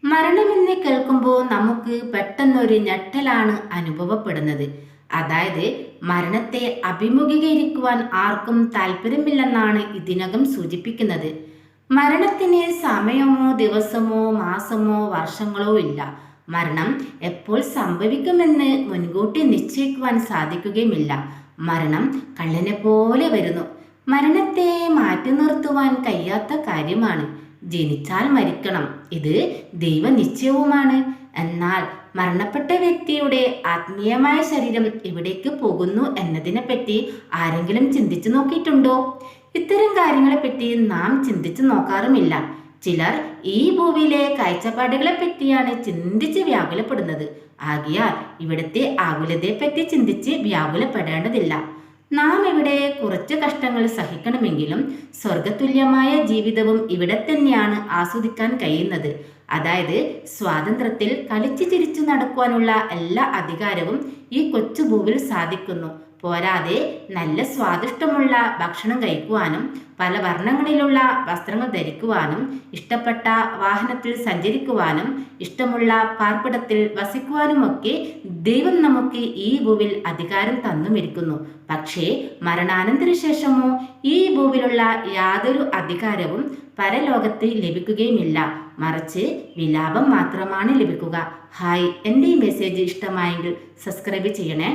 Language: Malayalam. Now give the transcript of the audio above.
മരണമെന്ന് കേൾക്കുമ്പോൾ നമുക്ക് പെട്ടെന്നൊരു ഞെട്ടലാണ് അനുഭവപ്പെടുന്നത്. അതായത് മരണത്തെ അഭിമുഖീകരിക്കുവാൻ ആർക്കും താല്പര്യമില്ലെന്നാണ് ഇതിനകം സൂചിപ്പിക്കുന്നത്. മരണത്തിന് സമയമോ ദിവസമോ മാസമോ വർഷങ്ങളോ ഇല്ല. മരണം എപ്പോൾ സംഭവിക്കുമെന്ന് മുൻകൂട്ടി നിശ്ചയിക്കുവാൻ സാധിക്കുകയുമില്ല. മരണം കള്ളനെ പോലെ വരുന്നു. മരണത്തെ മാറ്റി നിർത്തുവാൻ കഴിയാത്ത കാര്യമാണ്. ജനിച്ചാൽ മരിക്കണം, ഇത് ദൈവനിശ്ചയവുമാണ്. എന്നാൽ മരണപ്പെട്ട വ്യക്തിയുടെ ആത്മീയമായ ശരീരം എവിടേക്ക് പോകുന്നു എന്നതിനെപ്പറ്റി ആരെങ്കിലും ചിന്തിച്ചു നോക്കിയിട്ടുണ്ടോ? ഇത്തരം കാര്യങ്ങളെപ്പറ്റി നാം ചിന്തിച്ചു നോക്കാറുമില്ല. ചിലർ ഈ ഭൂമിയിലെ കാഴ്ചപ്പാടുകളെ പറ്റിയാണ് ചിന്തിച്ച് വ്യാകുലപ്പെടുന്നത്. ആകയാൽ ഇവിടുത്തെ ആകുലതയെപ്പറ്റി ചിന്തിച്ച് വ്യാകുലപ്പെടേണ്ടതില്ല. നാം ഇവിടെ കുറച്ച് കഷ്ടങ്ങൾ സഹിക്കണമെങ്കിലും സ്വർഗതുല്യമായ ജീവിതവും ഇവിടെ തന്നെയാണ് ആസ്വദിക്കാൻ കഴിയുന്നത്. അതായത് സ്വാതന്ത്ര്യത്തിൽ കളിച്ചു ചിരിച്ചു നടക്കുവാനുള്ള എല്ലാ അധികാരവും ഈ കൊച്ചു ഭൂവിൽ സാധിക്കുന്നു. പോരാതെ നല്ല സ്വാദിഷ്ടമുള്ള ഭക്ഷണം കഴിക്കുവാനും പല വർണ്ണങ്ങളിലുള്ള വസ്ത്രങ്ങൾ ധരിക്കുവാനും ഇഷ്ടപ്പെട്ട വാഹനത്തിൽ സഞ്ചരിക്കുവാനും ഇഷ്ടമുള്ള പാർപ്പിടത്തിൽ വസിക്കുവാനുമൊക്കെ ദൈവം നമുക്ക് ഈ ഭൂവിൽ അധികാരം തന്നുമിരിക്കുന്നു. പക്ഷേ മരണാനന്തര ശേഷമോ ഈ ഭൂവിലുള്ള യാതൊരു അധികാരവും പരലോകത്ത് ലഭിക്കുകയുമില്ല. മറിച്ച് വിലാപം മാത്രമാണ് ലഭിക്കുക. ഹായ്, എൻ്റെ ഈ മെസ്സേജ് ഇഷ്ടമായെങ്കിൽ സബ്സ്ക്രൈബ് ചെയ്യണേ.